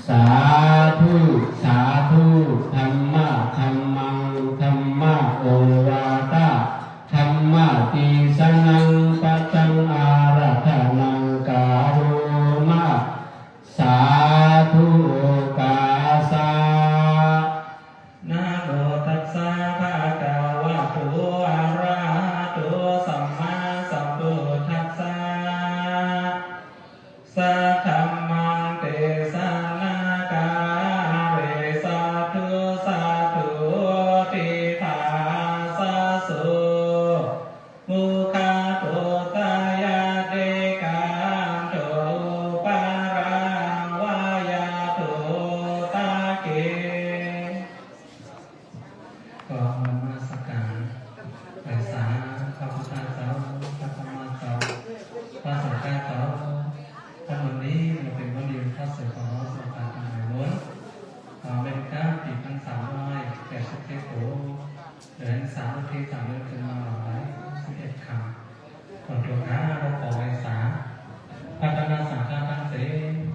สาธุสาธุธัมมะธัมมังธัมมะโอวาทะธัมมะติสนังปัจจังอารัธนังการุมะสาธุโอกาสานะโมตัสสะภะคะวะโตอะระหะโตสัมมาสัมพุทธัสสะสัทธัมมังเตสะนาคาเรสาธุสาธุติภาสะโสมุขะโตตายะเดกันโตปารังวายาโตตาเกขอนมัสการไหว้สาพระพุทธเจ้าพระธรรมเจ้าพระสังฆเจ้าวันนี้เราเป็นวันเดียวข้าศึกของเราสังฆาทั้งหลายล้วนเป็นการปิดพรรษาน้อยแก่สุเทโสเดือนสามที่3 เดือนเป็นมาหลาย11 ครั้งก่อนตัวข้าเราขอไหว้สาพัฒนาสังฆาทั้งเส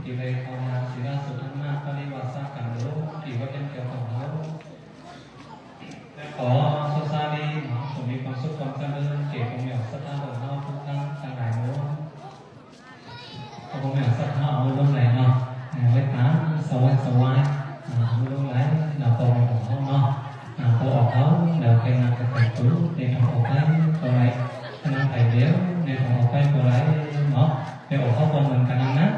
ติเลยภาวนาศีลสุทธนาปริวาสกันโลที่ว่าเป็นเกี่ยวกับเราขอสุสาลีผมมีความสุขความเจริญเกี่ยวกับเรื่องศรัทธาของเราทุกท่านทั้งหลายล้วนเอาผมอยากสักท่าเอาลงไหลเนาะไว้ตาสวัสดิ์เอาลงไหลเราโตของเขาเนาะโตออกเขาเดี๋ยวใครงานจะแต่งตัวเด็กออกไปตัวไรขนาดไหนเดียวเด็กออกไปตัวไรเนาะเด็กออกเขาบนเหมือนกันนะ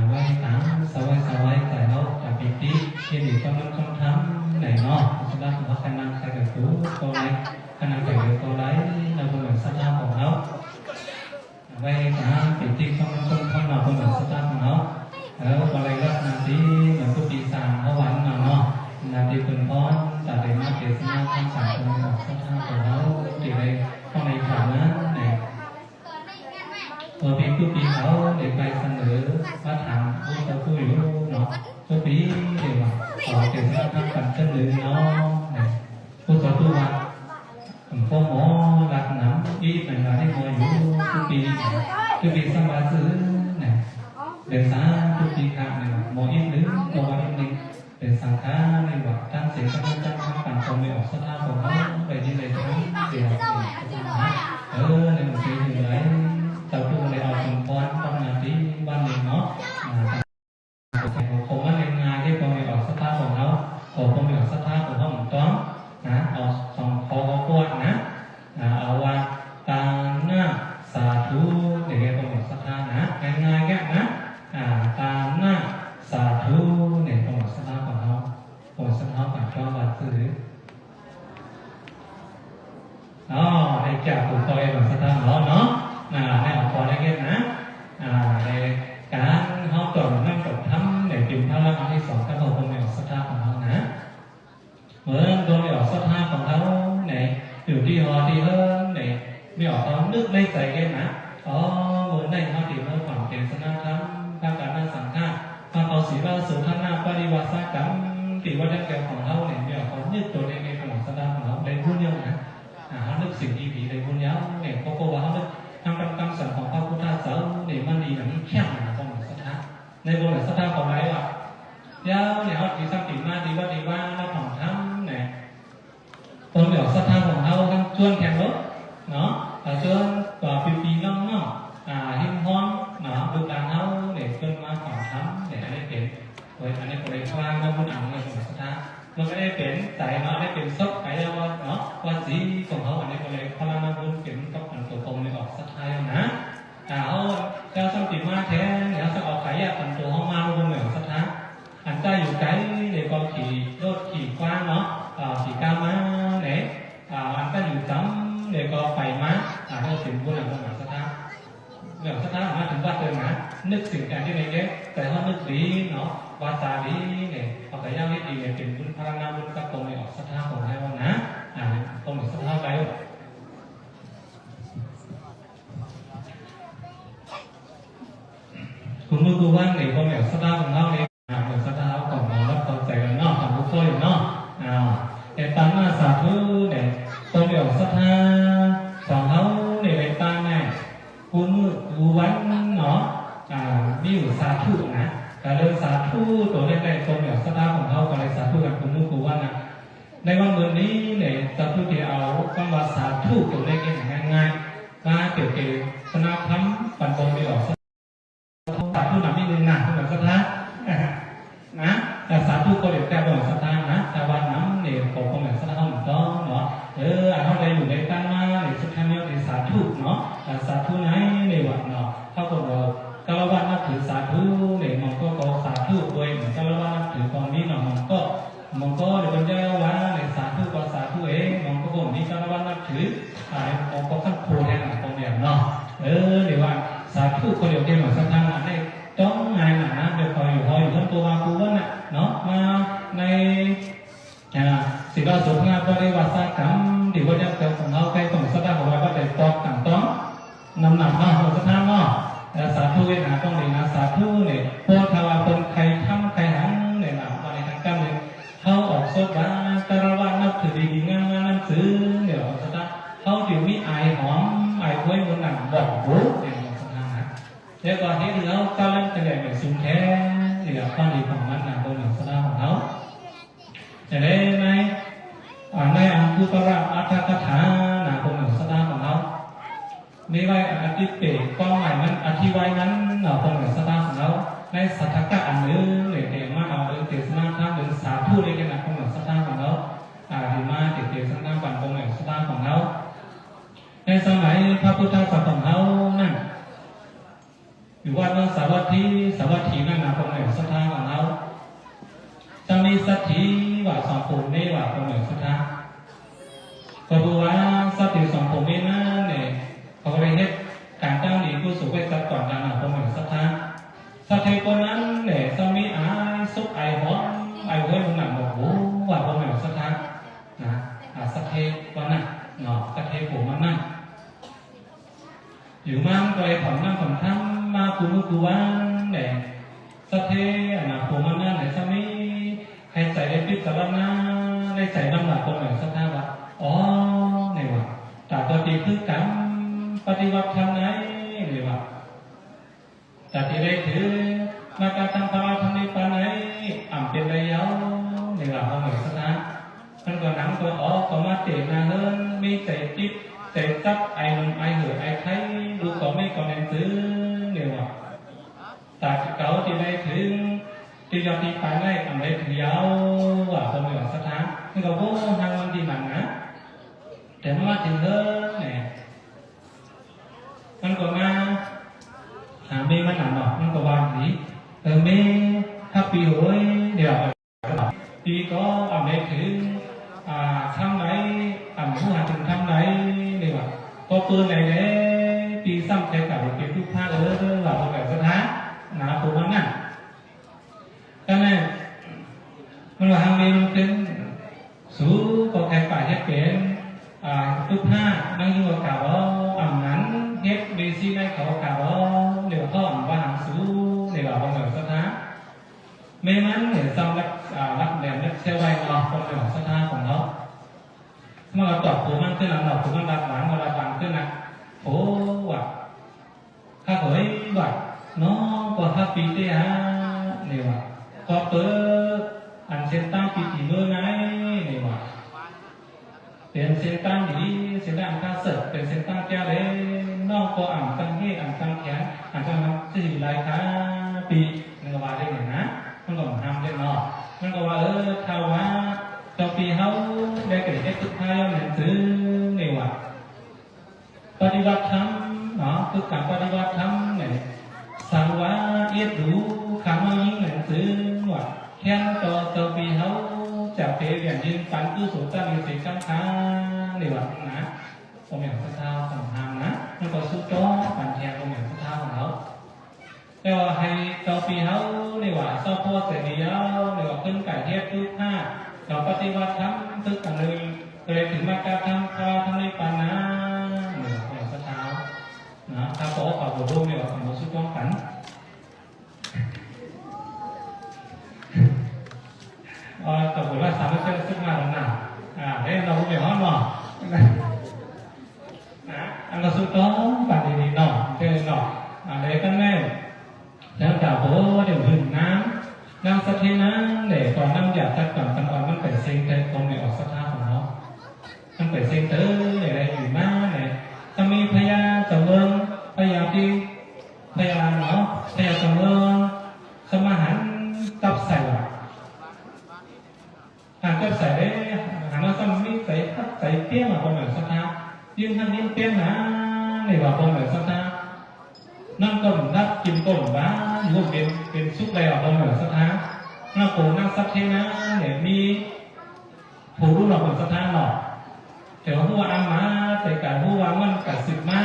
ไว้ตาสวัสดิ์แต่เราจะปิดที่ดีต้องนั้นต้องทำไหนเนาะจะได้ของเขาขนาดใครแต่งตัวตัวไรขนาดแต่งตัวไรเราเป็นเหมือนสัตว์ของเขาไว้ตาปิดที่ต้องเราเป็นเหมือนสัตว์ของเขาแล้วอะไรก็นาทีเหมือนทุกปีศาจเขาวันเนาะนาทีเป็นพรแต่ในมาเกิดสมาธิสามคนของสัตว์ของเขาที่ในข้างในฐานะเนี่ยตัวปีทุกปีเขาเด็กไปเสนอว่าถามผู้ต่อผู้อยู่เนาะทุกปีเดี๋ยวต่อเกิดสมาธิกันเสนอเนาะผู้ต่อผู้ว่าผมพ่อหมอรักน้ำอีเป็นอะไรที่มออยู่ทุกปีสมาธิเนี่ยเดินสายทุกปีขาดเนี่ยมออีหรือมอวันนี้เป็นสังฆาในวัดตั้งเสียงตั้งตั้งปั่นคนไม่ออกสถานของเขาไปที่ไหนทั้งเสียงในหมู่เสียงอยู่ไหนเจ้าผู้ใดเอาคนพรต้องนาทีบ้านหนึ่งเนาะผมว่าในงานที่คนไม่ออกสถานของเขาผมไม่ออกสถานของเขาเหมือนต้นนะเอาสองคอขวดนะเอาว่าตาหน้าสาธุเดี๋ยวผมออกสถานนะง่ายๆแค่นะตาหน้าสาธุเนี่ยผมออกสถานของเขาผมสถานของเขาบัดซื้อในจากผมต่อยของสถานของเราเนาะให้ออกพอได้แค่นะในการเขาตรวจนั่งตรวจทำเนี่ยจิ๋มท่าละครั้งที่ 2ก็ผมไม่ออกสถานของเขานะเมื่อโดนไม่ออกสถานของเขาเนี่ยอยู่ที่หอที่เฮิร์นเนี่ยไม่ออกเขานึกในใจแค่นะเหมือนในเขาที่เฮิร์นฝั่งเกณฑ์สนาธรรมภาคการนั่งสังฆาภาคเอาศีลสุทนาปริวาสกรรมติว่าได้แก่ของเขาเนี่ยไม่ออกเขานึกตัวในของสถานของเขาในผู้เดียวนะเขานึกสิ่งดีๆในผู้เดียวเนี่ยเขาบอกว่าเขานึกทำคำสั่งของพระพุทธเจ้าเนี่ยมันดีแบบนี้แค่ไหนของสถานในบนสถานของไรวะเดี๋ยวเนี่ยเขาดีสักติมาดีว่าเราผ่องทำเนี่ยตอนเดี๋ยวสถานของเขาทั้งชวนแข่งรถเนาะชวนต่อปีน้องเนาะหิมห้องเนาะดูการเขาเนี่ยชวนมาผ่องทำเนี่ยได้เป็นโดยอันนี้คนใดกลางเราคนอ่านในของสถานมันไม่ได้เป็นแต่เนาะได้เป็นซบไก่เราเนาะว่าสีของเขาอันนี้คนใดพลังมันบุญเป็นกับอันตัวตรงในออกสถานนะเขาเจ้าสัมติมาแท้เนี่ยจะเอาไก่อันตัวห้องมาลงเหนือสถานอันใต้อยู่ไกลเนี่ยก็ขี่รถขี่กว้างเนาะขี่ก้าวม้าเนี่ยอันใต้อยู่จ้ำเนี่ยก็ไปม้าให้ถึงบุญหลังของสถานเหนือสถานมาถึงวัดเดินนะนึกสิ่งการที่ในเนี้ยแต่ถ้านึกดีเนาะวาจาดีเนี่ยเอาแต่ย่างนิดดีเนี่ยเป็นบุญพลังงานบุญกับตรงในออกสถานของให้ว่านะตรงในสถานไปคุณรู้ตัวว่าในความแบบสถานของเขาเนี่ยเหมือนสถานของเรารับความใจกันเนาะทำทุกคนเนาะแต่ตั้งหน้าสาธุเนี่ยตรงแบบสถานของเขาเนี่ยในตั้งเนี่ยคุณมือกูวันเนาะมีอยู่สาธุนะ การเดินสาธุตัวแรก ในวันเมื่อนี้เนี่ยจะพูดถึงเอาคำว่าสาธุเกี่ยวกับง่ายๆมาเกี่ยวกับสนาธรรมปันโตมีออกสาธุหนักนิดนึงนะเหมือนสัทธานะแต่สาธุก็เดี๋ยวแก้บ่อยสัทธานะแต่วันนั้นเนี่ยผมก็เหมือนสัทธาเหมือนกันเนาะอันนั้นเลยอยู่ในการมาเนี่ยสุดท้ายเนี่ยสาธุเนาะแต่สาธุไหนในวันเนาะเท่ากับเรากาลวันนับถือสาธุเนี่ยมันก็สาธุด้วยเหมือนกาลวันนับถือตอนนี้เนาะมันก็เดี๋ยวมันจะว่าเนี่ยสาธุก็สาธุเองมันก็บอกนี่กาลวันนับถือมันก็ขั้นโคแทนตรงเดียวเนาะเดี๋ยวว่าสาธุก็เดี๋ยวเกี่ยวกับสัทธาเนี่ยจ้องงานนะเดี๋ยวคอยอยู่ท่านตัวมาปูวันน่ะเนาะมาในสิ่งเราสวดงานบริวารสักคำเดี๋ยวว่าจะเกิดของเราใครต้องสัทธาของเราก็ได้ตอบต่างต้องนำหนักมาของสัทธาเนาะสาธุเวนะต้องดีนะสาธุเนี่ยพวกทาวาเป็นใครทำใครหันเนี่ยนะมาในทางการเนี่ยเขาออกสดว่าการว่านับถือดีงามนั่นซื้อเนี่ยสัทธาเขาถึงมีไอหอมไอคุ้ยมันหนักบอกรู้เนี่ยสัทธานะแล้วก็ที่เราก็เล่นจะได้แบบสุ่มแท้เนี่ยข้อดีของมันนะตัวหนึ่งสัทธาของเขาจะได้ไหมในอังคุตระอัตถกถานะตัวหนึ่งสัทธาของเขามีไว้อธิเปกก็หมายมันอธิไว้นั้นเราคนเหนือสตาของเราในสัทธกะอันนึงเนี่ยเตมาเอาเตสนาท่าหรือสาธุเลยกันนะคนเหนือสตาของเราดีมาเตสนาบันคนเหนือสตาของเราในสมัยพระพุทธศาสนาของเรานั่นอยู่ว่าสาวัตถีนั่นนะคนเหนือสตาของเราจะมีสัตถีว่าสองคนนี้ว่าคนเหนือสตาก็ดูว่าสัตถีสองคนนี้นั่นเนี่ยเขาเรียกการตั้งดีผู้สูงวัยสักก่อนการหาความหมายสัทธาสัทเทคนนั้นเนี่ยสามีซุกหอมเว้ยมันหนักบอกโอ้ว่าความหมายสัทธานะสัทเทวันนั้นเนาะสัทเทผมมันนั่นอยู่มั่งไปผ่อนนั่งผ่อนทำมากูวันเนี่ยสัทเทนะผมมันนั่นเนี่ยสามีให้ใจได้พิจารณาได้ใจน้ำหนักความหมายสัทธาว่าอ๋อเนี่ยว่าแต่ตัวตีคือการปฏิบัติทำไหนหรือว่าแต่ที่ได้ถือมาการทำภาวะทำในปานไหนเป็นระยะหรือว่าเขาเหมือนสนะมันก็หนังตัวออกก็มาเตะนาเฮินมีใจจิตใจจับไอ้นุ่มไอ้เหลือไอ้ไข่ดูก็ไม่ก็เน้นซื้อหรือว่าแต่เก่าที่ได้ถือที่ยอดที่ปานไหนได้ถือยาวว่าเขาเหมือนสนะนี่ก็พูดทางวันที่มันนะแต่มาถึงเฮินเนี่ยมันก็มาเมย์มันหนาหนอกมันก็วางนี้เมย์ถ้าปีโอ้ยเดี๋ยวปีก็เมย์ถึงทำไหนผู้หาถึงทำไหนนี่ว่าก็ปืนไหนเนี่ยปีซ้ำใจกับเก็บทุกภาคเราแบบสถานนะตัวมันนั่นก็นั่นมันว่าทำเมย์มันเป็นสูก็แข่งป่าแข่งเป็นทุกภาคนั่งอยู่กับเขานั้นเฮ็ดเบสิได้เขากล่าวเดี๋ยวเขาว่าหางสูเดี๋ยวเขาเหมือนสถานไม่งั้นเนี่ยซ้ำรักแดนรักเซลไว้เราคนเหนือสถานของเขาเมื่อเราตอบผมมันขึ้นหลังเราผมมันดับหลังเราดังขึ้นนะโอ้ว่ะข้าเผยว่ะน้องก็ข้าปีเตี้ยเนี่ยว่ะก็เปิดอันเซนตั้งปีตีเมื่อไงเนี่ยว่ะเป็นเซนตั้งดีเซนตั้งข้าเสิร์ฟเป็นเซนตั้งแก้วเลยนอกก็ตั้งเฮตั้งแขนตั้งสี่ลายขาปีมันก็ว่าได้อย่างนะมันก็ทำได้เนาะมันก็ว่าข่าวว่าตอนปีเขาได้เกิดได้ทุกท่าหนังสือเนี่ยว่าปฏิบัติธรรมเนาะคือการปฏิบัติธรรมเนี่ยสังวาเอียดดูคำว่ายิ่งหนังสือว่าแค่ตอนปีเขาจากเทเรียนยินปันกู้สูงตั้งมีสิ่งกังขาเนี่ยว่านะผมอยากจะท้าสองทางนะมันก็สู้จ้อปันแทนผมอยากจะท้าของเขาแต่ว่าให้ตอนปีเขาเนี่ยว่าชอบพ่อเสรีแล้วเนี่ยว่าขึ้นไก่เทียบทุกท่าเราปฏิบัติธรรมทุกกันเลยถึงมาการทำภาวะทำในปานะเนี่ยผมอยากจะท้านะถ้าขอขอบคุณเนี่ยว่าผมสู้จ้อปันตกลงว่าสามารถเชื่อซึ่งมาแล้วนะได้เราไม่ห้องหรอกนะอันเราสุดท้องปัดดีๆหน่อยเจอหน่อยอะไรกันแน่แล้วแต่โหเดี๋ยวหึงน้ำ นางสัตย์นั้นđể còn năm giả ta còn tăng còn vẫn phải sinh thế con này ở sát tha của nó vẫn phải sinh tới để đây ủy ma này ta miพยาจำเริญพยาที่พยาเนาะพยาจำเริญสมาหันตับใส่ละหากตับใส่ได้หากเราสมิใส่ทับใส่เปี้ยมาคนเหนือสัตย์ยิ่งท่านยิ่งเปี้ยนะในว่าคนเหนือสัตย์นั่งก้มนับกินก้มบ้าอยู่เป็นซุปใดออกคนเหนือสัตย์นั่งโกนั่งสัตย์นะเนี่ยมีผู้รู้เราเหมือนสัตย์หรอกแต่ว่าผู้ว่าอามาแต่การผู้ว่ามันกัดสิบมา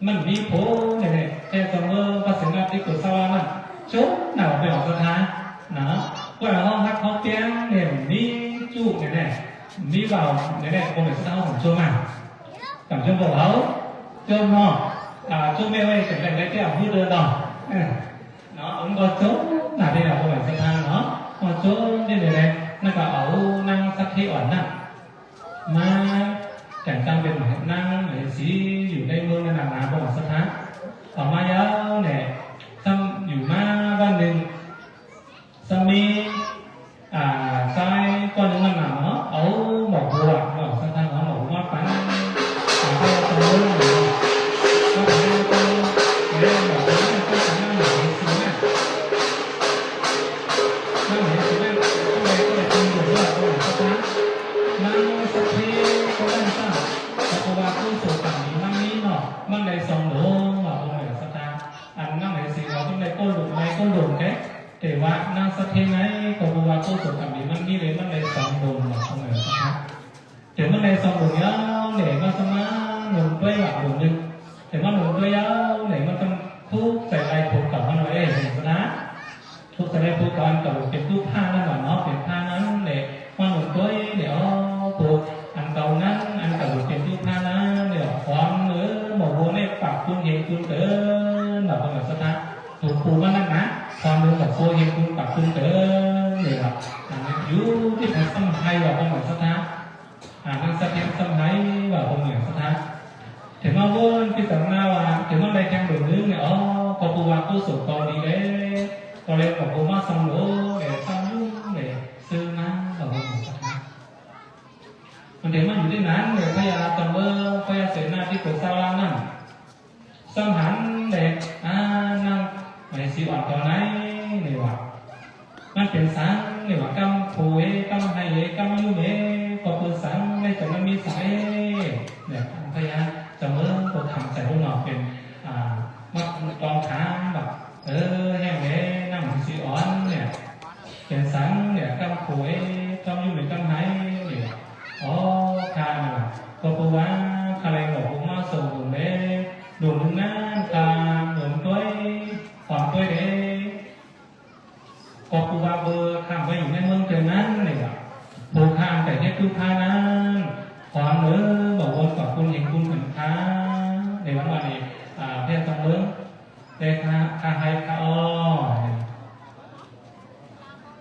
มันมีโผล่เนี่ยแต่ตอนเมื่อภาษาอังกฤษกุศลมันชุบหนาวไปออกสถานนะก็ในห้องพักห้องเตียงเนี่ยมีจุกเนี่ยมีเบาเนี่ยคงเป็นสถานของช่วงมากับช่วงพวกเขาช่วงนอกช่วงไม่ไว้แต่เป็นได้แค่ผู้เดินต่อเนาะông có chỗ là đây là không phải sân hàng nó có chỗ như thế này nó có ấu năng sắc khí ổn nè mà cảnh tăngเป็นnăng để xíอยู่ในเมืองนั่นนะบ่สถานต่อมาแล้วเนี่ยซ้ำอยู่มาวันหนึ่งซ้ำมีใต้ก้อนหนึ่งมันหนาเนาะเอาหมอกบัวหมอกสถานของหมอกบัวปั้นไปตรงนู้นก็ไปตรงเรื่องหมอกบัวก็ทำหน้าหมอกสีน่ะหน้าหมอกสีน่ะก็เลยกินอยู่ด้วยตัวสถานนั่งสักทีก็ได้ซะเพราะว่าผู้สูงต่ำนี้นั่งนี้เนาะมันได้สองหลงหรอกตรงไหนสถานอันนั่งไหนสิเราต้องได้ก้นหลุดไหมก้นหลุดแค่แต่ว่านั่งสักทีไหนก็บอกว่าผู้สูงต่ำนี้มันนี่เลยมันได้สองหลงหรอกตรงไหนสถานแต่มันได้สองหลงเยอะเนี่ยมันสมาหนุนด้วยหลักหลงหนึ่งแต่มันหนุนด้วยเยอะเนี่ยมันต้องทุกใจใจผูกกับมันไว้เห็นนะทุกใจใจผูกกันกับเป็นทุกผ้านั่นแหละเนาะเป็นผ้านั้นเนี่ยมันหนุนด้วยเดี๋ยวผูกอันเก่านั้นอันเก่าเป็นทุกผ้านั้นเดี๋ยวความหรือหมอกบัวเนี่ยปรับคุณเห็นคุณเต๋อหลับเป็นสถานถูกผูกมันนั่นนะความหรือหมอกบัวเห็นคุณปรับคุณเต๋อเนี่ยแบบอยู่ที่ไหนสมัยว่าเป็นสถานนั่งสักทีสมัยว่าเป็นสถานถึงมาวนพิจารณาว่าถึงมาได้แข่งดุนึงเนี่ยก็ปูว่าผู้สุขก็ดีเลยก็เลยบอกผมว่าสมรู้เนี่ยสมรู้เนี่ยซื้อน้ำเราเป็นสถานมันเดี๋ยวมันอยู่ที่นั้นเนี่ยพยาตำเบอร์พยาเสนาที่เกิดซาลานั่นสมหันเนี่ยนั่งไม่สีอ่อนตอนไหนเนี่ยว่ามันเป็นสังเนี่ยว่ากำผูเอกำไฮเอกำยุ่เอก็คือสังในแต่มันมีสายเนี่ยพยาจะเมื่อตัวทำใส่ลูกหนอกเป็นมัดกองขาแบบแห้งเลยน้ำสีอ่อนเนี่ยเป็นสังเนี่ยกำผูเอกำยุ่เหมือนกำไฮเนี่ยคาเนี่ยก็ปูว่าคาไรหลงมาส่งหลงเล่หลงนั่นคาหลงด้วยความด้วยเด้ก็ปูว่าเบอร์ข้ามไปอยู่ในเมืองเจอนั้นเนี่ยปูข้ามแต่แค่คือพานั้นความเนื้อบอกวนกับคุณเห็นคุณเหมือนค้าในวันนี้เพียงต้องเลื้องแต่คาไฮคา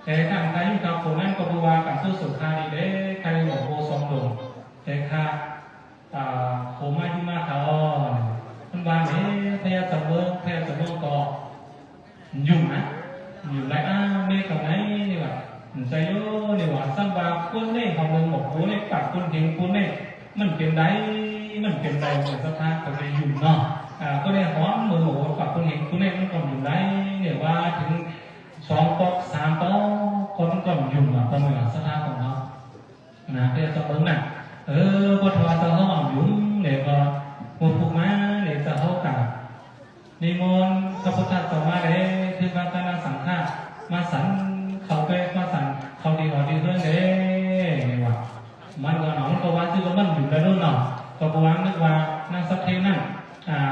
แต่ข้างใครอยู่กับคนนั้นก็ปูว่ากับผู้สุขาดีเด้ใครบอกโบสองหลงแต่ข้าโคมาที่มาเขามันบานนี้พยาจับเบิ้งพยาจับเบิ้งก็ยุ่งนะอยู่ไรเมฆกับไหนนี่ว่าใจโย่นี่ว่าสัมบาคุณเนี่ยของเมืองหมกคุณเนี่ยปากคุณเห็นคุณเนี่ยมันเป็นไรเหมือนสภาพก็จะอยู่เนาะก็เนี่ยหอมมือหมูปากคุณเห็นคุณเนี่ยมันก็อยู่ไรเนี่ยว่าถึง2 ปอก 3 ปอกคนมันก็อยู่อ่ะประมาณสภาพของเรานะพยาจับเบิ้งน่ะพอทว่าจะห้องยุ่งเนี่ยก็พวกม้าเนี่ยจะเข้ากับนิมนต์พระพุทธเจ้ามาเลยที่พระคณะสังฆามาสันเขาไปมาสันเขาดีเรื่องเด้เนี่ยว่ามันก็หนองก็ว่าชื่อว่ามันอยู่ในรุ่นเนาะก็บอกว่านึกว่านั่งสักเทนั่น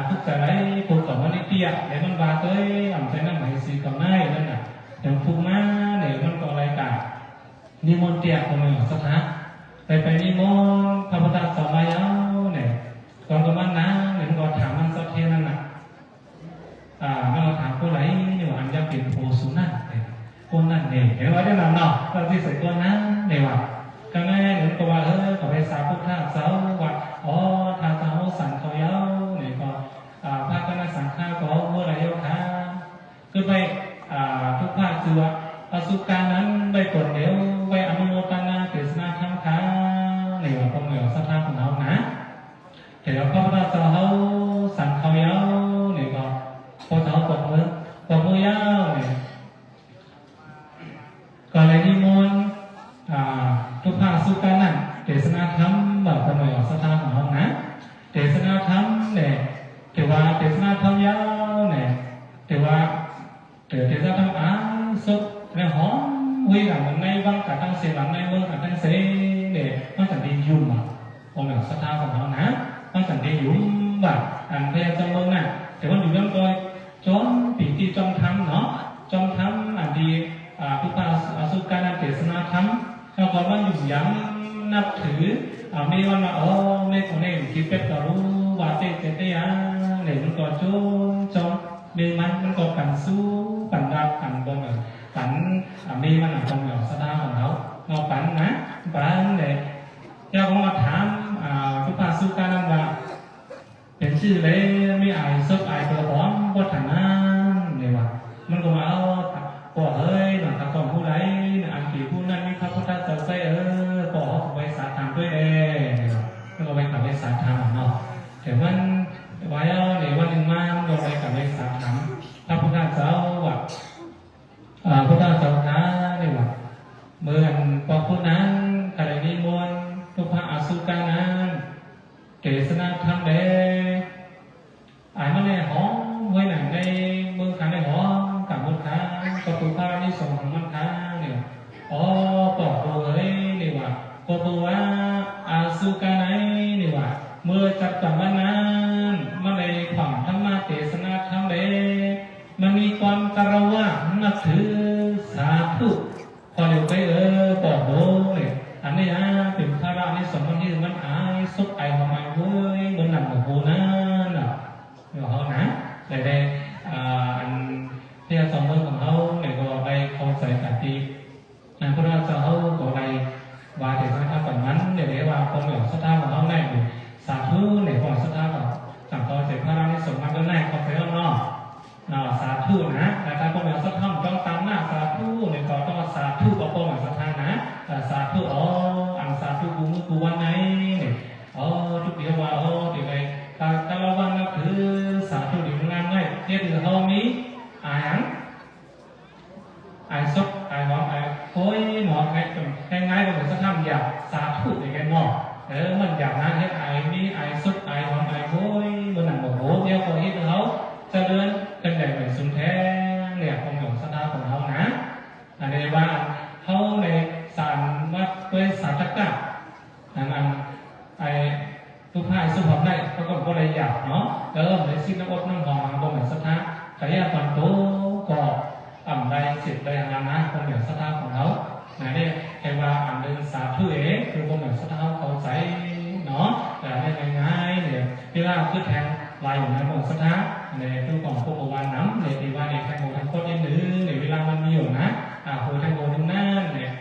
ทุกแต่ไรผูกกับมันเตี้ยเดี๋ยวมันบาเต้ยอ่ำใจนั่งไหนสีกับนายนั่นน่ะเดี๋ยวผูกม้าเดี๋ยวมันก็อะไรกันนิมนต์เตี้ยคนหนึ่งสักฮะไปนิมนต์พระพุทธเจ้ามาแล้วเนี่ยก่อนก็มันนะหนึ่งก็ถามมันสักเทนั่นน่ะเราถามคนไหนเนี่ยว่าอันจะเป็นโพสุนันคนนั่นเนี่ยเห็นว่าได้นำเนาะตอนที่ใส่คนนั้นเนี่ยว่าก็แม่หนึ่งก็ว่าขอไปสาพุทธเจ้าว่าทาเจ้าสั่งเขาเย้าเนี่ยก็พระคณะสังฆาก็เมื่อไรเย้าค่ะคือไป ทุกภาคคือว่าอสุการนั้นไปกดเดี๋ยวไปอนุโมทนาเทศนาธรรมค้าในว่าพวกเหนือศรัทธาของเรานะแต่เราก็เราจะเขาสั่งเขาเย้าเนี่ยก็พอเขาปกมือเย้าเนี่ยก็เลยนิมนต์ทุกภาคสุการนั้นเทศนาธรรมแบบพวกเหนือศรัทธาของเรานะเทศนาธรรมเนี่ยแต่ว่าเทศนาธรรมยาวเนี่ยแต่ว่าเทศนาธรรมสุดเนี่ยหอมhuy là hôm nay vâng cả tăng sĩ làm nay vâng cả tăng sĩ để nó chẳng đi dùng mà ông nào sát thaoของเขานะnó chẳng đi dùng vàพยายามจำลองน่ะแต่ว่าอยู่ยังก็จ้องปีที่จ้องทำเนาะจ้องทำที่ทุกภาสุการเทศนาธรรมเราก็ว่าอยู่ยังนับถือไม่ว่าไม่คนนี้คิดเป็ดก็รู้ว่าเตะเนี่ยมันก็จ้องมีมันก็กันสู้กันรับกันบ่เหมือนฝันมีมันคงเหนือสตาของเขาเราฝันนะฝันเลยเจ้าของมาถามทุกภาสุการนั่นว่าเป็นชื่อเลยไม่อายซบอายตัวหอมวัฒนาเนี่ยว่ามันก็มาเอาก็เฮ้ยหนังตะกอนผู้ใดอันกี่ผู้นั้นมีพระพุทธเจ้าใส่ก็เอาไปสาธรรมด้วยมันก็ไปกับไปสาธรรมเนาะแต่มันไว้เอาในวันหนึ่งมาเราไปกับไปสาธรรมพระพุทธเจ้าว่าพุทธเจ้าท้าเนี่ยว่าเมื่อพอผู้นั้นกระนิมนต์ทุกพระอสุการนั้นเทศนาธรรมเด้มันในหอมไว้หนังในเมืองขันในหอมกับมือค้าก็ตัวพระนี่ส่งของมันค้าเนี่ยปอกตัวเฮ้ยเนี่ยว่าก็ตัวว่าอสุการไหนเนี่ยว่าเมื่อจับจับวันนั้นมาในความธรรมะเทศนาธรรมเด้มันมีความกระว่านับถือสาธุพอเดี๋ยวไปบอกโบเนี่ยอันนี้เป็นพระราในสมบัติมันสุดไอของมันเว้ยมันหนักของโบนั่นน่ะเดี๋ยวเขานะได้อันที่สมบัติของเขาเนี่ยก็ได้เข้าใจกันดีพระราชเขาก็ได้ว่าเดี๋ยวจะทำแบบนั้นเดี๋ยวว่าคนเหนือสตาของเขาแน่เลยสาธุเนี่ยของสตาของสั่งต่อเสร็จพระราในสมบัติก็แน่เขาไปแล้วเนาะสาธุนะแต่ถ้าพวกเราสักท่อนต้องตามหน้าสาธุเนี่ยก็ต้องสาธุกับพวกเราสักท่านนะสาธุอันสาธุกูมือกูวันไหนเนี่ยทุกเดียวว่าเดี๋ยวไปถ้าเราวันนับถือสาธุเดี๋ยวงานง่ายเดี๋ยวเขามีซุกหอมโค้ยหนอง่ายๆก็เหมือนสักท่านอยากสาธุอย่างเงี้ยเนาะมันอยากนะให้มีซุกหอมโค้ยมันหนังโหเดียวก็ฮิตเขาจะเลื่อนเป็นแบบเหมือนสุนแท้เนี่ยของหลวงสตาของเขานะอันนี้ว่าเขาในสารว่าด้วยสารตะกะทุกภายสุภาพได้เขาก็บอกอะไรอยากเนาะแล้วในสิ่งน้ำอดน้ำหอมของหลวงสตาขยะตอนโตก็ได้สิทธิ์ได้งานนะของหลวงสตาของเขาเนี่ยแค่ว่าเดินสาธุคือของหลวงสตาเขาใจเนาะแต่ง่ายๆเนี่ยที่ว่าคือแทนลายอยู่ในหลวงสตาในตัวของพวกวันน้ำในที่ว่าในแทงโมทั้งต้นยังหรือในเวลามันมีอยู่นะโหแทงโมทั้งนั้นเนี่ย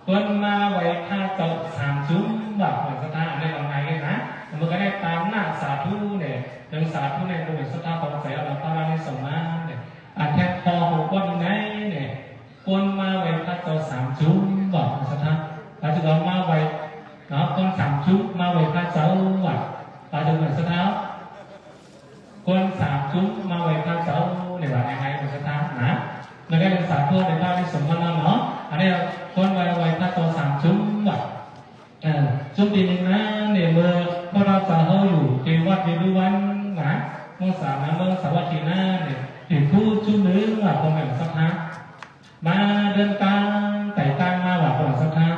คนมาไว้ข้าเจ้า3 จุ้มแบบหลวงสตาในบางไงกันนะมันก็ได้ตามหน้าสาธุเนี่ยเรื่องสาธุในหลวงสตาของใจเราพระราในสมาเนี่ยแทงคอหัวก้อนไงเนี่ยคนมาไว้ข้าเจ้า3 จุ้มแบบหลวงสตาเราจะต้องมาไว้เนาะคน3 จุ้มมาไว้ข้าเจ้าแบบเราจะหลวงสตาคน3 จุ้มมาไว้พระเจ้าในวันยังไงเป็นสถานนะแล้วก็เป็นสาธุในพระที่สมบูรณ์เนาะอันนี้คนไว้พระเจ้า3 จุ้มแบบจุ้มทีนึงนะเนี่ยเมื่อพระราชาเขาอยู่ที่วัดวิรุวันนะเมื่อ3 นะเมื่อสวัสดินาเนี่ยถึงผู้จุ้มนึงว่าคนแบบสถานมาเดินตามไต่ตามมาว่าคนสถาน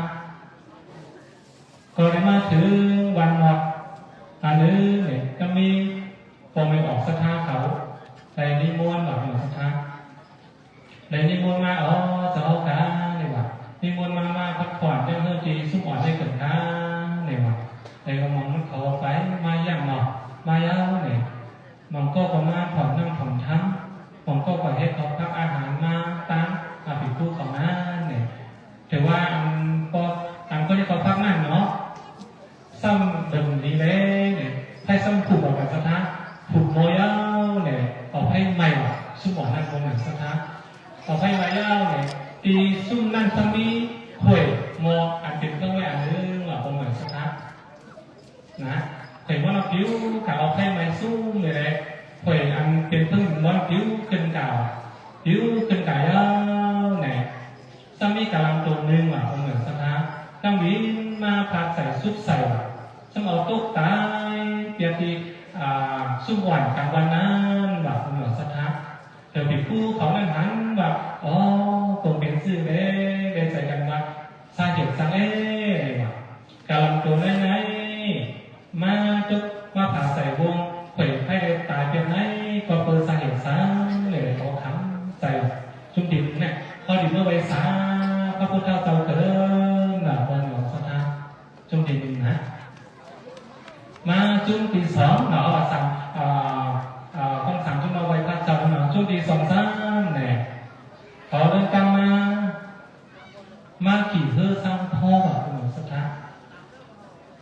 ก็ได้มาถึงวันหมดอันนี้เนี่ยก็มีพอไม่ออกสถาเขาในนิมนต์แบบหนึ่งสถาในนิมนต์มาเจ้าค่ะเนี่ยว่านิมนต์มาพักผ่อนเรื่องเฮือจีสุขอ่อนได้เกิดข้าเนี่ยว่าในกระมองมันเขาไปมาย่างหนอมาเย้าเนี่ยมันก็ประมาณผ่อนนั่งผ่อนทั้งมันก็ปล่อยให้เขาพักอาหารมาตั้งผิดคู่ของนั่นเนี่ยถือว่าก็ได้เขาพักนั่นเนาะซ้ำเดิมดีเลยเนี่ยให้ซ้ำผูกแบบสถาผูกโมยเอาเนี่ยออกให้ใหม่สุขอ่อนนั่นคงเหมือนสถา ตีซุ่มนั่นซ้ำนี้ห่วยมออันเป็นเครื่องไว้อันนึงว่าผมเหมือนสักพักนะเห็นว่าเราผิวกับเอาแค่ไม้ซุ่มเลยเลยห่วยอันเป็นเครื่องม้วนผิวขึ้นเก่าผิวขึ้นเก่าเนี่ยซ้ำนี้กำลังตัวนึงว่าผมเหมือนสักพักตั้งวินมาพาใส่ซุปใส่ซ้ำเอาตุ๊กตาเปียทีซุ่มหวานกลางวันนั้นว่าผมเหมือนสักพักเดี๋ยวผิวเขานั่นหันว่าอ๋อตรงเป็นซื่อเลยใส่กันว่าสาเหตุสังว่ากำลังตัวไหนมาจุกมาผ่าใส่วงเผยให้ได้ตายเป็นไหนก็เปิดสาเหตุสังเลยเขาทำใส่จุ่มดิบเนี่ยพอดิบเมื่อไว้สาพระพุทธเจ้าเกิดน่ะวันหลวงสัทธาจุ่มดิบนะมาจุ่มที่สองเนาะสั่งคำสั่งจุ่มเอาไว้พระเจ้าเนาะจุ่มที่สองซ้ำเนี่ยขอเดินกลางมาขี่เฮือสร้างพ่อแบบหลวงสัทธา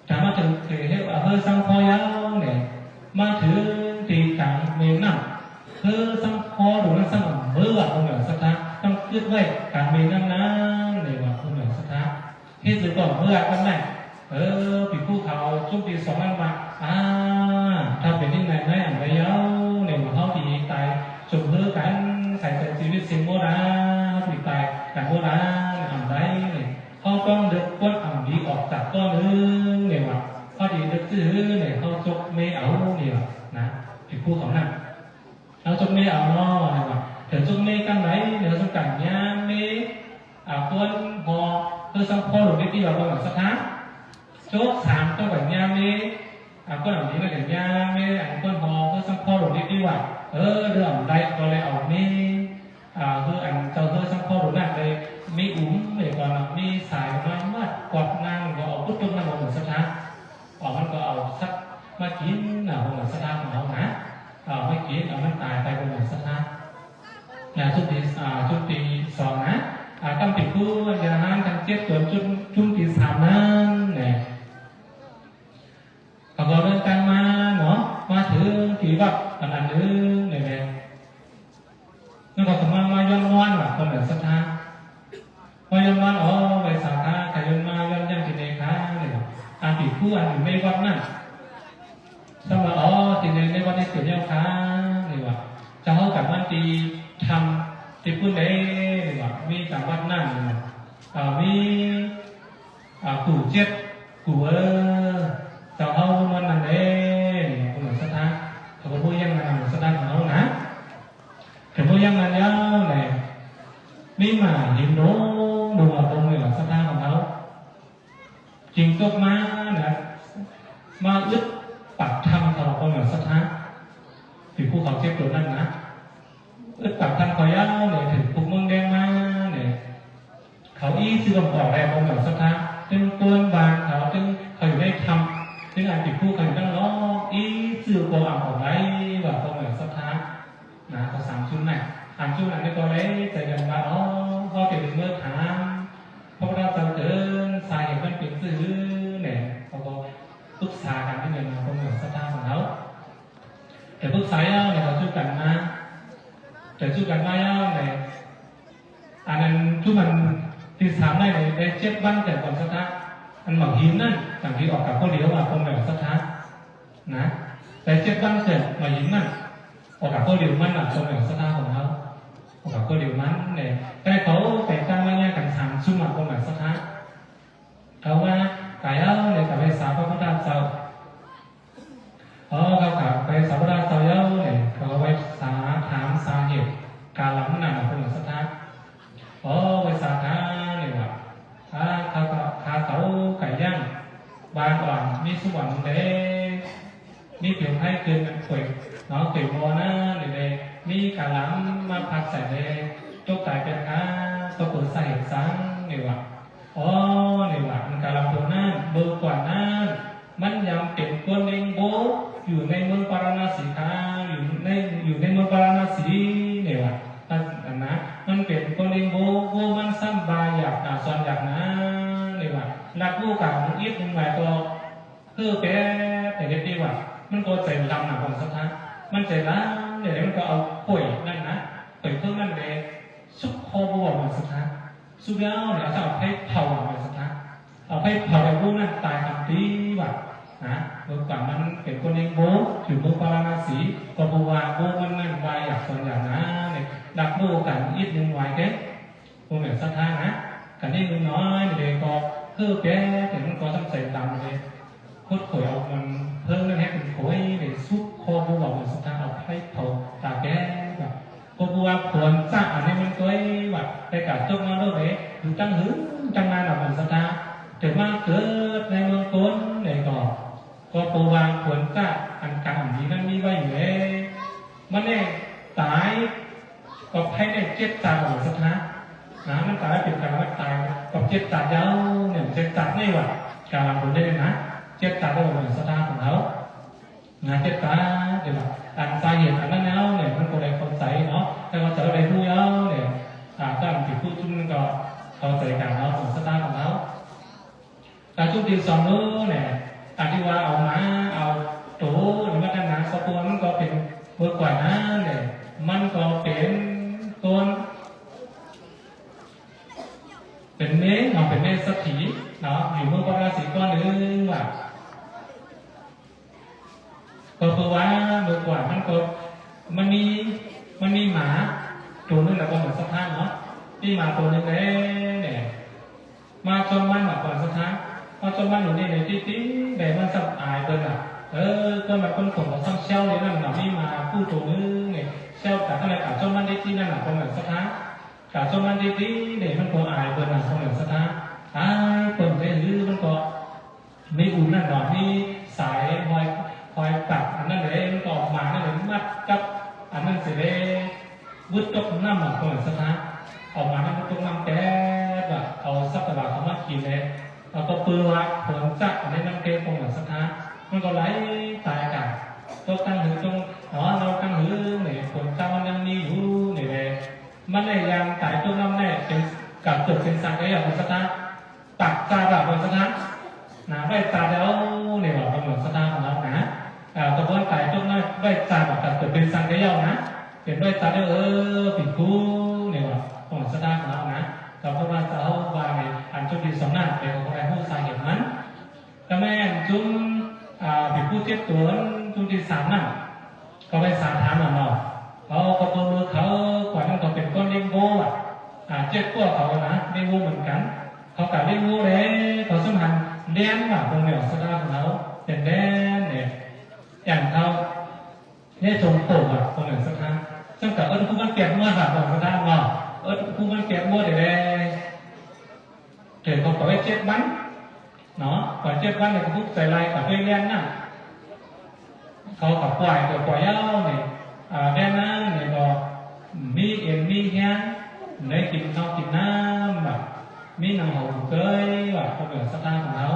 ถามว่าถึงเฮือสร้างพ่อยาวเนี่ยมาถึงตีกลางเมืองนั่นเฮือสร้างพ่อหรือว่าสร้างเมื่อแบบหลวงสัทธาต้องคิดไว้กลางเมืองนั่นนะเนี่ยว่าหลวงสัทธาที่สุดก่อนเมื่อกันไหนปีผู้เขาช่วงปี2นั้นมาถ้าเป็นที่ไหนไม่อ่านไปเยอะเนี่ยว่าเขาดีตายจุดเฮือกันใส่ใจชีวิตสิ่งโบราณปีตายการโบราณอ่านได้เนี่ยเขาต้องเด็กก้นอ่านดีออกจากก้อนนึงเนี่ยว่าเขาดีเด็กซื้อเนี่ยเขาจกไม่เอาเนี่ยนะปีผู้เขานั่นเขาจกไม่เอาเนาะเนี่ยว่าเดี๋ยวจกไม่กันไหนเดี๋ยวสกัดยามไม่ก้นพอคือสังพอหรือไม่ที่เราบอกว่าสักท้าโจ๊กสามต้องแบบยามนี้ก้นเหล่านี้ก็อย่างยามไม่ก้นพอคือสังพอหรือไม่ที่ว่าเรื่องใดก็เลยเอาไม่คืออันเจ้าเธอสังพอหรือนั่นเลยมีอุ้มเลยก่อนมีสายไม้มัดกอดนางก็เอาพุทธนั่งลงเหมือนสักท้ามันก็เอาสักมากินเหมือนสักท้าของเขานะไม่กินเอามันตายไปเหมือนสักท้าชุดที่สองนะตั้งติดคู่ยาหานทั้ง7ตัวจุ่มที่3นั้นเนี่ยพอเดินกันมาเนาะมาถึงที่วัดอันนั้นนึงเนี่ยนั่นก็สมมาย้อนวันว่ะคนเหมือนสัทธาพอย้อนวันไปสาขาขยันมาย้อนยังที่ไหนคะเนี่ยอันติดคู่อันอยู่ในวัดนั่นสมมาที่ในวัดนี้เกิดยังคะเนี่ยว่าจะเข้ากับมันตีทำที่พูดได้ว่ามีการวัดนั่นมีกูเจ็ดกูเจ้าเขาวันนั้นเองคนหลวงสัทธาเขาพูดยังไงหลวงสัทธาของเขานะเขาพูดยังไงเนี่ยเนี่ยมีหมาหินโน้ดูว่าตรงเลยหลวงสัทธาของเขาจริงก็มานะมาอึดปักทำของคนหลวงสัทธาถึงภูเขาเจ็บตัวนั่นนะอึดปักทำขอยาวเนี่ยถึงภูเมืองแดงมาเนี่ยเขาซื้อของแรงของหลวงสัทธาจึงตัวบางเขาจึงเขาอยู่ได้ทำซึ่งอันติดคู่กันตั้งล้อซื้อโกอ่างของไรว่าตรงเหมือนสัทธานะเขา3 ชุดน่ะอันชุดนั้นในตัวเล็กใจกันว่าเขาเป็นเมื่อถามเพราะเราจะเดินสายมันเป็นซื้อเนี่ยเขาก็ปรึกษากันที่หนึ่งตรงเหมือนสัทธาของเขาแต่ปรึกษาเนี่ยเขาชุดกันนะแต่ชุดกันว่าเนี่ยอันนั้นชุดมันที่3ได้ใน7 วันแต่ก่อนสัทธาอันหมักหินนั่นต่างที่ออกกับข้อเดียวว่าคนแบบสัทธานะแต่7 วันเสร็จหมักหินนั่นออกกับข้อเดียวมันคนแบบสัทธาของเขาออกกับข้อเดียวมันเนี่ยแต่เขาแต่งตั้งมาเนี่ยกัน3 ชุดมาคนแบบสัทธาเขาว่าไก่เนี่ยกับไปสาพระพุทธเจ้าเขาขับไปสาพระพุทธเจ้าเนี่ยเขาไปถามสาเหตุการหลังนั่นคนแบบสัทธาไปสาขาเนี่ยว่าเขาไก่ย่างบางก่อนมีสุวรรณเด้มีเพียงให้เกินกันป่วยเนาะป่วยพอนะเลยมีการล้ำมาพักใส่เลยจกตายเป็นค้าตัวเปิดใส่ซังเนี่ยว่าเนี่ยว่ามันการล้ำตัวนั้นเบอร์กว่านั้นมันยังเป็นตัวเองโบอยู่ในเมืองปาราณสีคาอยู่ในเมืองปาราณสีเนี่ยว่านะมันเป็นตัวเองโบมันซ้ำบายอยากส่วนอยากนะเนี่ยว่านักผู้กล่าวมันอิดมันหมายตัวคือแปะแต่เด็กดีว่ามันก็ใจดำหนักของสัทธามันใจร้ายเนี่ยมันก็เอาป่วยนั่นนะป่วยเพิ่มนั่นเลยซุกคอบัวของสัทธา สุดแล้วเนี่ยจะเอาให้เผาอะไรสักนะเอาให้เผาไอ้พวกนั้นตายทันทีแบบนะเมื่อก่อนมันเป็นคนเองโบถือโบปาราสีก็บอกว่าโบมันนั่นวายอยากส่วนอย่างนะเนี่ยดักโบกันอีกหนึ่งวายแค่พวกเนี่ยสักท่านะกันนี่มึงน้อยเด็กก็เพิ่มแก่แต่มันก็ต้องใส่ตามเลยโคตรข่อยเอามันเพิ่มนั่นให้เป็นข่อยเด็กซุปคอโบบอกเหมือนสักท่าเอาให้เผาตาแก่แบบก็บอกว่าผลจ้าอันนี้มันก็แบบไปกัดจงมาด้วยเลยถึงจังหื้อจังมาหนักเหมือนสักท่าถึงมาเกิดในเมืองต้นเนี่ยก็ปูวางผลจ้าอันกลางนี้นั่นมีไว้อยู่เลยมันเนี่ยตายก็ให้ได้เจ็บตาของสักนะนะมันตายเป็นการว่าตายกับเจ็บตาเย้าเนี่ยเจ็บตาไม่หวัดการผลได้นะเจ็บตาได้หมดสักท่าของเขานะเจ็บตาเดี๋ยวอันสาเหตุอันนั้นแล้วเนี่ยมันก็ได้เข้าใจเนาะแต่ว่าจะได้รู้แล้วเนี่ยก็อันที่พูดจุ่มก็เข้าใจกันเนาะของสักท่าของเขาแต่จุดที่สองนู้เนี่ยอันที่ว่าเอามาเอาโตหรือว่าด้านหน้าสะตัวมันก็เป็นเมื่อกว่านั้นเนี่ยมันก็เป็นต้นเป็นเนื้อเป็นเนื้อสักทีเนาะอยู่เมื่อราศีก้อนนึงว่าก็คือว่าเมื่อกว่ามันมีหมาตัวนึงแต่ก็เหมือนสักท่านเนาะที่หมาตัวนึงเนี่ยมาจนมันแบบก่อนสักท่านพอจนมันอยู่ในที่แต่มันสับอายเกินอ่ะก็มันคนส่งของต้องเช่าเลยนั่นหนาไม่มาพูดตัวนึงเนี่ยเช่าแต่ก็เลยกะจนมันได้ที่นั่นหนาคนเหมือนสักท่านกะจนมันได้ที่เนี่ยมันก็อายเกินหนาคนเหมือนสักท่านคนได้หรือมันก็ไม่อุ่นนั่นหรอกนี่สายคอยตัดอันนั้นเลยมันก็ออกมานั่นเลยมัดกับอันนั้นเสร็จเลยวุ้ดตกน้ำหนักคนเหมือนสักท่านออกมานั่นตกน้ำแก่แบบเอาสักตะวันเขามากินเลยเราก็ปืนว่าผลจักอันนี้มันเกยตรงหลังสักท่ามันก็ไหลตายกันตัวตั้งหือตรงเราตั้งหือเนี่ยผลจักมันยังมีอยู่เนี่ยเลยมันในยามตายตัวน้ำเนี่ยเป็นกับจุดเป็นสังเกตอย่างสักท่าตักตาแบบสักท่าหนาใบตาแล้วเนี่ยว่าเป็นเหมือนสักท่าของเรานะกระบวนการตัวน้ำใบตาแบบกับจุดเป็นสังเกตอย่างนะเป็นใบตาแล้วปิดคู่เนี่ยว่าของสักท่าของเรานะเราพระราชาว่าในอันจุดที่สองนั้นเป็นของอะไรผู้สาเหตุนั้นแต่แม่จุดผิดผู้เจ็บตัวจุดที่สามนั่นก็ไปสาถามหน่อยเขาก็ตัวมือเขากว่านั้นก็เป็นก้อนเลี้ยงโบ้เจ็บตัวเขานะเลี้ยงโบ้เหมือนกันเขากับเลี้ยงโบ้เลยเขาสมหันเลี้ยงตรงเหนือสตาของเขาเป็นแดนเนี่ยอย่างเขาเนี่ยจงโผล่ตรงเหนือสตาซึ่งกับผู้มันเปลี่ยนเมื่อแบบของสตาเนาะผู้มันเปลี่ยนเมื่อเดี๋ยวเดี๋ยวเขาปล่อยเจ็บบ้านเนาะปล่อยเจ็บบ้านเนี่ยทุกใส่ลายกับเพื่อนเลี้ยงน่ะเขาขับปล่อยตัวปล่อยเย้าเนี่ยแดนนั้นเนี่ยก็มีเอ็นมีแห้งได้กินข้าวกินน้ำแบบมีหนังหัวเกยแบบเขาเป็นสตาร์ของเขา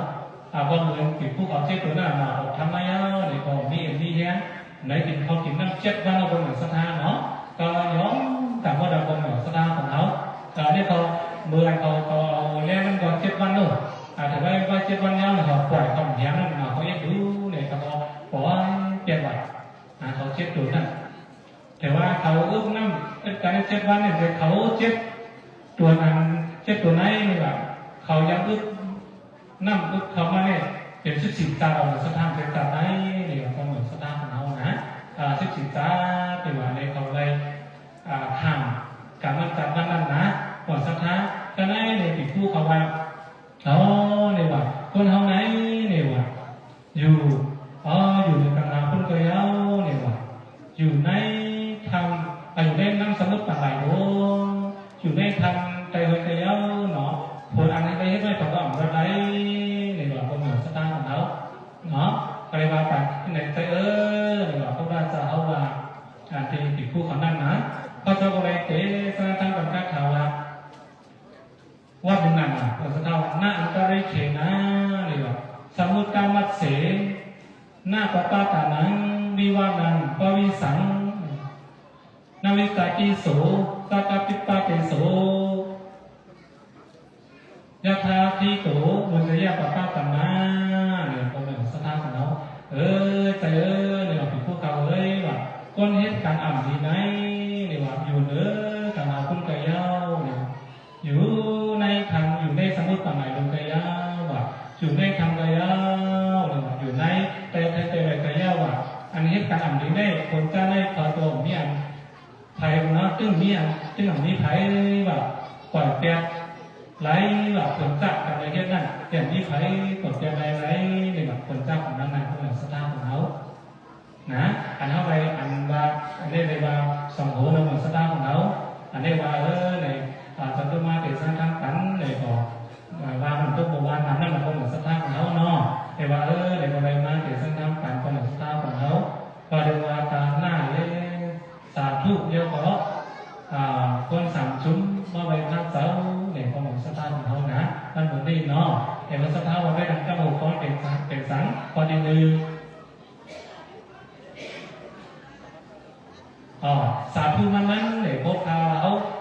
บางเมืองปิดผู้เขาเจ็บตัวนั้นมาทำไมเย้าเนี่ยก็มีเอ็นมีแห้งได้กินข้าวกินน้ำเจ็บบ้านเราเป็นสตาร์เนาะก็ย้อมแต่ว่าเราเป็นสตาร์ของเขาเนี่ยเขาเมื่อเขาเลี้ยงมันก่อนเจ็บวันนู้นแต่ว่าเจ็บวันนี้เขาปล่อยเขาแย้มนั่นเขาแยกดูเนี่ยเขาปล่อยเปลี่ยนไปเขาเจ็บตัวนั่นแต่ว่าเขาอึ้งน้ำการเจ็บวันเนี่ยเขาเจ็บตัวนั้นเจ็บตัวไหนนี่แบบเขายังอึ้งน้ำอึ้งเขามาเนี่ยเป็น14 ตาเราสถานเป็นตาไหนเนี่ยเขาเหมือนสถานของเขานะ14 ตาเป็นว่าในเขาเลยห่างการมันจับมันนะก่อนสักท้าก็ได้ในติดผู้เขาว่าเนี่ยว่าคนเขาไหนเนี่ยว่าอยู่ในกำลังคนเกลียวเนี่ยว่าอยู่ในทำอยู่ในน้ำสมุทรป่าไหลโอ้อยู่ในทำใจหัวเกลียวเนาะผลอันนี้ไปให้ด้วยตัวก็อ่อนไรเนี่ยว่าคนเหมือนสตาร์ของเขาเนาะก็เลยว่าไปในใจเนี่ยว่าพระราชาเขาว่าอันที่ติดผู้เขานั่นนะเขาจะอะไรเตะสร้างตั้งกันกัดเขาว่าเป็นนั่นเราจะเท่าหน้าอันตรายเขนะเลยว่าสมุทรกามัดเสหน้าปะปาตานังวิวานังปวิสังนาวิกากิโสตากาปิปาเปโสยะธาทิโตมุจยะปะปาตานาเนี่ยเขาเป็นสถานของเราใจเนี่ยเป็นพวกเขาว่าก้นเฮ็ดการอ่ำดีไหนเนี่ยว่าอยู่การเอาคุณกระเย้าเนี่ยอยู่ใน อยู่ในทำกายาวหรือว่าอยู่ในแต่กายาวอ่ะอันนี้การอ่านดีได้คนจะได้พอตัวมีอันไทยนะตึ้งมีอันตึ้งอันนี้ไทยแบบปล่อยแกไหลแบบผลจักกับอะไรเงี้ยนั่นอย่างนี้ไทยปล่อยแกไหลในแบบผลจักของนั้นของสตาร์ของเขานะอันเท่าไรอันว่าอันนี้ในว่าสองหัวในของสตาร์ของเขาอันนี้ว่าในจันทมาเกิดสร้างทางตันในก่อว่ามันต้องบอกว่านั่นมันของสตาร์ของเขาเนาะในว่าในบริเวณมาเกิดสร้างทางตันของสตาร์ของเขาก็เรียกว่าตาหน้าเลยสาธุเยอะก็คนสามชุ้มมาไว้พระเจ้าในของสตาร์ของเขานะมันเหมือนนี่เนาะเห็นว่าสตาร์ว่าได้ดังเจ้าหัวก้อนเป็นสังก้อนหนึ่งสาธุนั้นเนี่ยพวกเขา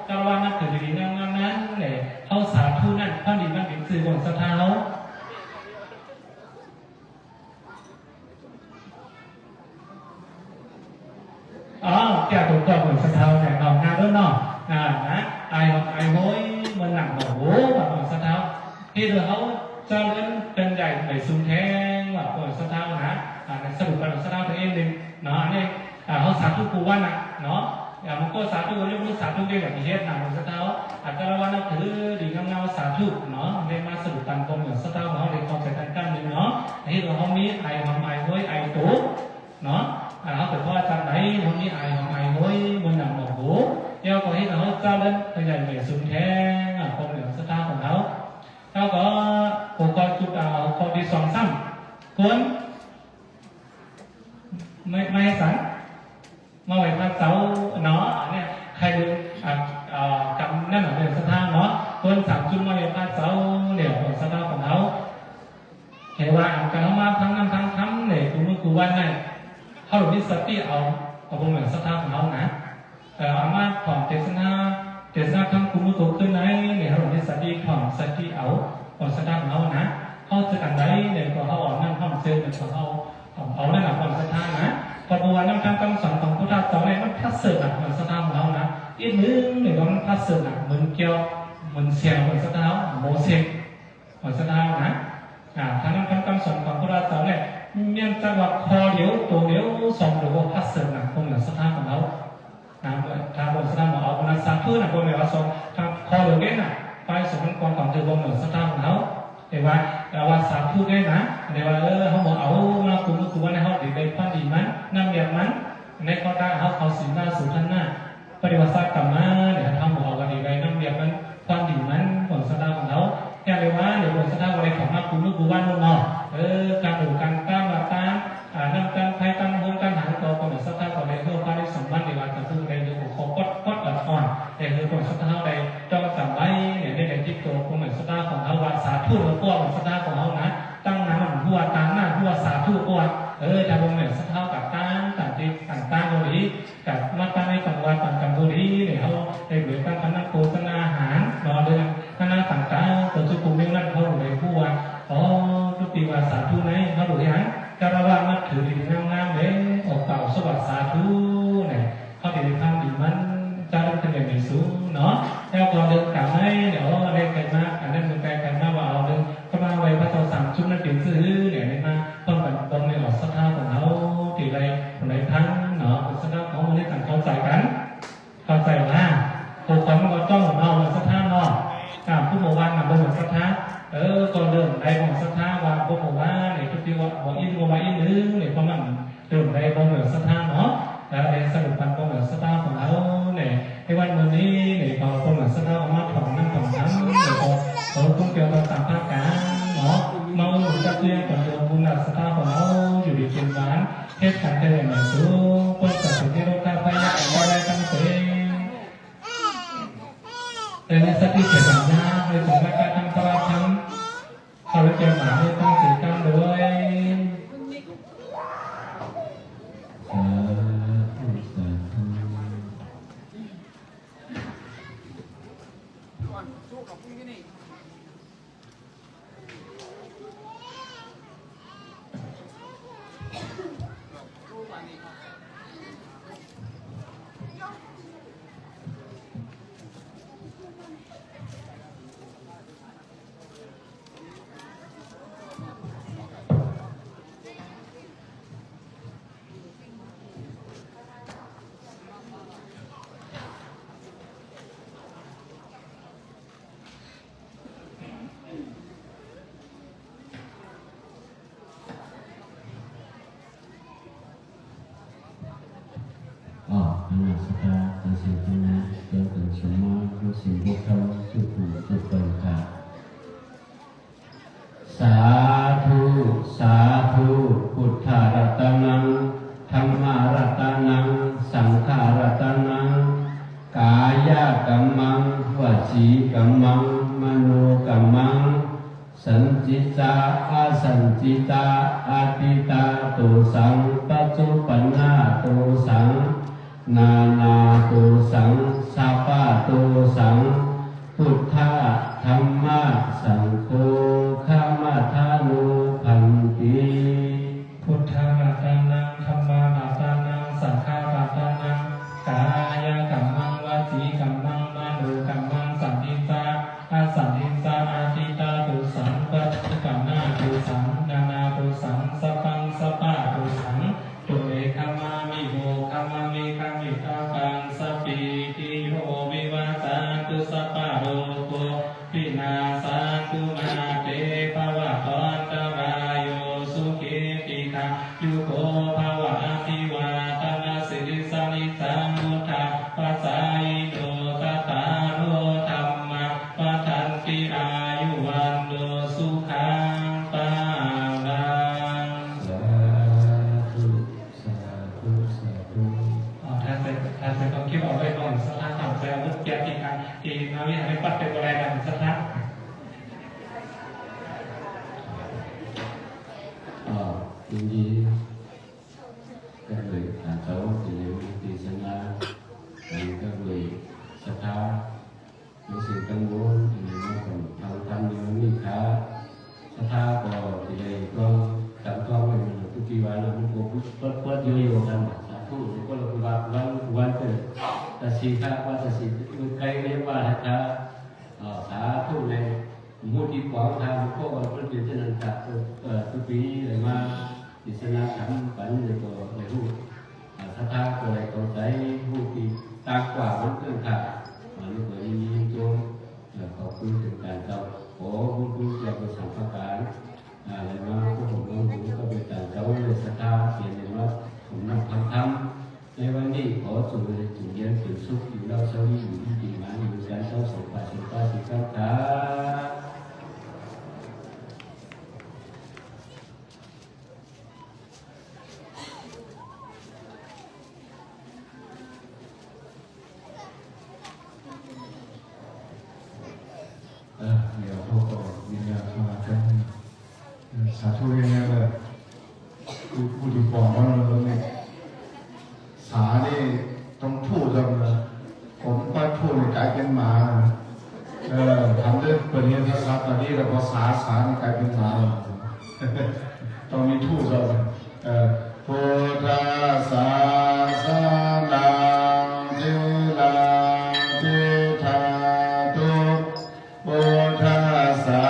เจ้าว่านักถือดีงามนั้นเนี่ยเขาสาธุนั้นพระดีมันเป็นสื่อของสถาเขาแก่ตัวก่อนของสถาเนี่ยเอางานด้วยเนาะนะไอ้โม้ยมันหนักหมูแบบของสถาที่เธอเขาเจ้าเล่นเป็นใหญ่ในซุ้มแทงแบบของสถานะสรุปกันของสถาตัวเองเลยเนาะนี่เขาสาธุปูว่านะเนาะมันก็สาธุเรียกว่าสาธุเกี่ยวกับเหตุหนักของสถาอาจจะว่านับถือดีงามสาธุเนาะในมาสรุปกันตรงกับสถาเขาในความใจกันกันเลยเนาะที่เรามีไอ้ทำไอ้ห้อยไอ้ตุ๊กเนาะเขาแต่ว่าจากไหนเขามีไอ้ทำไอ้ห้อยบนหนังหมอกหูเดี๋ยวก็ให้เขาเจ้าเล่นเป็นใหญ่เหนือสุนแท้ความเหนือสถาของเขาเขาก็หัวข้อจุดข้อที่สองซ้ำควรไม่ให้สั่งมาไว้พระเจ้าเนาะเนี่ยใครดูกำนั่นหน่อยเป็นสถานเนาะคนสามจุดมาไว้พระเจ้าเนี่ยสถานของเขาเห็นว่าการเอามาทั้งนั้นทั้งคำเนี่ยกูวันนั่นเขาหลุดที่สติเอาพวกเหมือนสถานของเขานะเอามาของเจสนาทั้งกูมือตัวขึ้นไหนเนี่ยเขาหลุดที่สติของสติเอาสถานของเขานะเขาจะกันไหนเนี่ยก็เขาอ่อนนั่นเขาเจอเป็นของเขาเอานั่นแหละความสถานนะพอบัวน้ำคำสอนของพุทธะต่อไปมันพัดเสร์เหมือนสถานของเรานะอีกนึงหนึ่งมันพัดเสร์เหมือนเกี่ยวเหมือนเสียงเหมือนสถานโมเสกเหมือนสถานนะทางน้ำคำสอนของพุทธะต่อไปมีจังหวะคอเดียวตัวเดียวสองหรือว่าพัดเสร์คงเหมือนสถานของเราทางบนสถานของเราเป็นสาธุนะคนเดียวสองทางคอเดียวกันนะไปสมความของถือว่าเหมือนสถานของเราเห็นว่าสาธุได้นะเดี๋ยวเขาบอกเอามาคุณว่าในเขาดีเป็นความดีมันน้ำเยี่ยมมันในข้อได้เขาสินหน้าสู่ท่านหน้าปฏิวัติศาสตร์กรรมมาเดี๋ยวเขาบอกเอากันดีไปน้ำเยี่ยมมันความดีมันของสถาของเขาแค่เลยว่าเดี๋ยวบนสถาอะไรของมาคุณว่านู่นเนาะการดูการตั้งมาตั้งนั่งการไพ่ตั้งห้องการหาตัวของสถาของในเรื่องการสมบัติในวันจะพึ่งในเรื่องของกดอ่อนแต่คือของสถาใดต้องจำไว้เนี่ยในที่ตัวของสถาของเขาว่าสาธุหรือพวกสถาของเขานะตั้งน้ำมันหัวตั้งหน้าหัวสาธุพวกถ้าบางเนี่ยสถากับต่างโดยกับมาตั้งในจังหวัดต่างๆโดยเนี่ยเขาได้เหลือตั้งคณะโฆษณาอาหารรอเดือนคณะต่างๆตัวจุกุมเรื่องนั้นเขาเลยผู้ว่าทุกปีว่าสาธุไหนเขาดูยังกระว่านับถือดีงามเลยออกเต่าสวัสดิ์สาธุเนี่ยเขาดีทำดีมันจะได้เป็นอย่างมีสูงเนาะแล้วก็เดินกลับให้เดี๋ยวเรียกกันมากอันนั้นมันแปลกันมาว่าเอาเดินก็มาไว้พระเจ้าสามชุดนั้นเป็นซื้อเนี่ยนี่มาต้นกันตรงในออกสถาของเขาที่ไรคนไหนทั้งเนาะสถาของมันได้ต่างเข้าใจกันเข้าใจว่าตัวของมันก็จ้องของเราสถาเนาะผู้บอกว่าบนสถาก็เดินในของสถาว่าผู้บอกว่าเนี่ยทุกทีว่าบอกอินว่าอินนึงเนี่ยเพราะมันเดินในบนสถาเนาะแล้วในสรุปกันบนสถาของเราเนี่ยในวันนี้เนี่ยพอบนสถาออกมาของนั่งของทั้งเนี่ยพอต้องเกี่ยวกับต่างภาคการเนาะเมาหนุนจับเลี้ยงกับตัวบุญหลักสถาของเราอยู่ดีเป็นบ้านเทศขันเทเลนสูงคนสัตว์ที่โลกาพยาอะไรตั้งเสียแต่ในสติเกิดสัญญาในสมการทำตลาดทำเขาเกี่ยวหมายในตั้งสีตั้งด้วย สตาตันสิทนะเกิดเป็นสมมติรู้สิ่งที่เขาสุขุมสุขเปิดค่ะสาธุสาธุพุทธรัตนังธัมมารัตนังสังฆรัตนังกายกัมมังวจีกัมมังมโนกัมมังสัญจิตาอาสัญจิตาอาติตาตุสังปัจจุปันนาตุสังนานาตุสังสัพพะตุสังพุทธะธัมมะสังโฆขมัทธานุพันติพุทธารัตนังธัมมารัตนังสังฆารัตนังกายกัมมังวจีกัมมังมโนกัมมังสันติตาอาสันติตาอาติตาตุสังปัจจุกัมนาตุสังนานาตุสังสัพพังสัพพะตุสังตุเอขมามิโหขมามิคัมิตาปังสัพพิติโยวิวัตตันตุสัพพะโรโควินาศตุมาเตภวะตวันตรายโยสุขิติกายุโกภวะอภิวาทนาสิริสานิจังมุทธาปัสสายโนตัตตาโรธัมมาปัฏฐันติอายุวันโนสุขังปาลังสาธุสาธุสาธุท่านเป็นต้องคิดเอาไว้ก่อนสัทธาธรรมแปลว่าเกียรติการที่นาวิหารปัตเตกอะไรกันสัทธายินดีcác vị thầy cháu thì nếu thì sinh ra thì các vị sát tha những sự căn muốn thì nó còn thăng thăng như như khá sát tha có thì đây con tạm con mình tu kỳ vạn là cũng có bất bất vô nhiều thằng sát thu thì có là quan từ ta xin khá qua ta xin cây nếu qua thạch tha sát thu này mua đi quảng tham có còn phân biệt trên nền tảng tu kỳ để mà thì sẽ là cảm bản để có để hút sát tha của này có cái hút thì ta quả vẫn tương thả mà lúc đấy như tôi có quy trình tàn trâu có hút quy trình của sản phẩm cán để mà có một ngôn ngữ có việc tàn trâu để sát tha thì để mà cũng nằm thăm thămในวันนี้ขอจุดจุดเย็นจุดสุขอยู่เราสวีอยู่ที่ดีมาอยู่การเจ้าสมบัติสิบสิบเก้าขา เดี๋ยวพวกเราวิญญาณมากันสาธุเนี่ยเลยผู้ที่บอกว่าเราเนี่ยสาเนี่ยต้องพูดจนผมก็พูดในกลายเป็นหมาทำด้วยประเด็นที่ทราบตอนนี้เราพอสาในกลายเป็นหมาต้องมีทู่จนพุทธศาสนาจิลังพุทธาตุพุทธศา